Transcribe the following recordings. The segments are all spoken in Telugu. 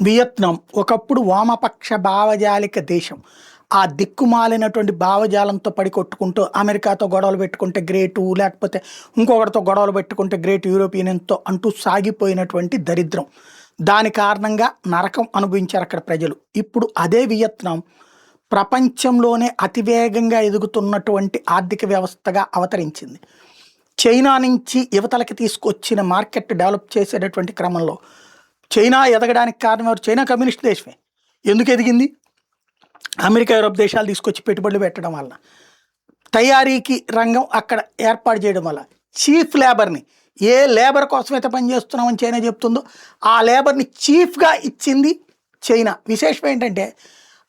వియత్నాం ఒకప్పుడు వామపక్ష భావజాలిక దేశం. ఆ దిక్కుమాలినటువంటి భావజాలంతో పడి కొట్టుకుంటూ అమెరికాతో గొడవలు పెట్టుకుంటే గ్రేటు, లేకపోతే ఇంకొకరితో గొడవలు పెట్టుకుంటే గ్రేట్ యూరోపియన్ యూనియన్‌తో అంటూ సాగిపోయినటువంటి దరిద్రం. దాని కారణంగా నరకం అనుభవించారు అక్కడ ప్రజలు. ఇప్పుడు అదే వియత్నాం ప్రపంచంలోనే అతివేగంగా ఎదుగుతున్నటువంటి ఆర్థిక వ్యవస్థగా అవతరించింది. చైనా నుంచి యువతలకి తీసుకొచ్చిన మార్కెట్ డెవలప్ చేసేటటువంటి క్రమంలో చైనా ఎదగడానికి కారణం ఎవరు? చైనా కమ్యూనిస్ట్ దేశమే. ఎందుకు ఎదిగింది? అమెరికా, యూరోప్ దేశాలు తీసుకొచ్చి పెట్టుబడులు పెట్టడం వలన, తయారీకి రంగం అక్కడ ఏర్పాటు చేయడం వల్ల, చీఫ్ లేబర్ని ఏ లేబర్ కోసమైతే పనిచేస్తున్నామని చైనా చెప్తుందో ఆ లేబర్ని చీఫ్గా ఇచ్చింది చైనా. విశేషం ఏంటంటే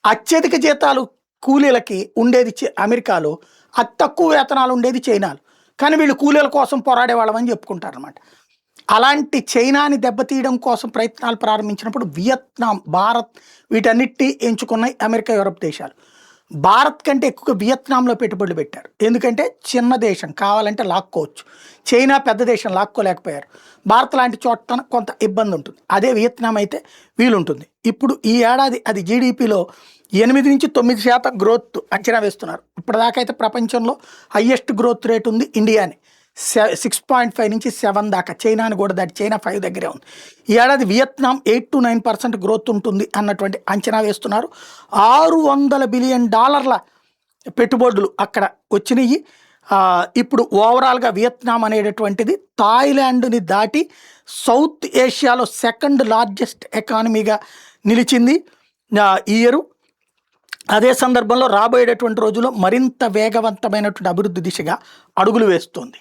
అత్యధిక జీతాలు కూలీలకి ఉండేది అమెరికాలో, అతి తక్కువ వేతనాలు ఉండేది చైనాలో. కానీ వీళ్ళు కూలీల కోసం పోరాడే వాళ్ళమని చెప్పుకుంటారు అనమాట. అలాంటి చైనాని దెబ్బతీయడం కోసం ప్రయత్నాలు ప్రారంభించినప్పుడు వియత్నాం, భారత్ వీటన్నిటినీ ఎంచుకున్నాయి అమెరికా, యూరప్ దేశాలు. భారత్ కంటే ఎక్కువగా వియత్నాంలో పెట్టుబడులు పెట్టారు. ఎందుకంటే చిన్న దేశం, కావాలంటే లాక్కోవచ్చు. చైనా పెద్ద దేశం, లాక్కోలేకపోయారు. భారత్ లాంటి చోట కొంత ఇబ్బంది ఉంటుంది. అదే వియత్నాం అయితే వీలుంటుంది. ఇప్పుడు ఈ ఏడాది అది జీడిపిలో 8-9% గ్రోత్ అంచనా వేస్తున్నారు. ఇప్పటిదాకా అయితే ప్రపంచంలో హయ్యెస్ట్ గ్రోత్ రేట్ ఉంది ఇండియాని. 6.5 నుంచి 7 దాకా. చైనాని కూడా దాటి, చైనా 5 దగ్గరే ఉంది. ఈ ఏడాది వియత్నాం 8-9% గ్రోత్ ఉంటుంది అన్నటువంటి అంచనా వేస్తున్నారు. $600 బిలియన్ పెట్టుబడులు అక్కడ వచ్చినాయి. ఇప్పుడు ఓవరాల్గా వియత్నాం అనేటటువంటిది థాయిలాండ్ని దాటి సౌత్ ఏషియాలో సెకండ్ లార్జెస్ట్ ఎకానమీగా నిలిచింది ఈ ఇయరు. అదే సందర్భంలో రాబోయేటటువంటి రోజుల్లో మరింత వేగవంతమైనటువంటి అభివృద్ధి దిశగా అడుగులు వేస్తుంది.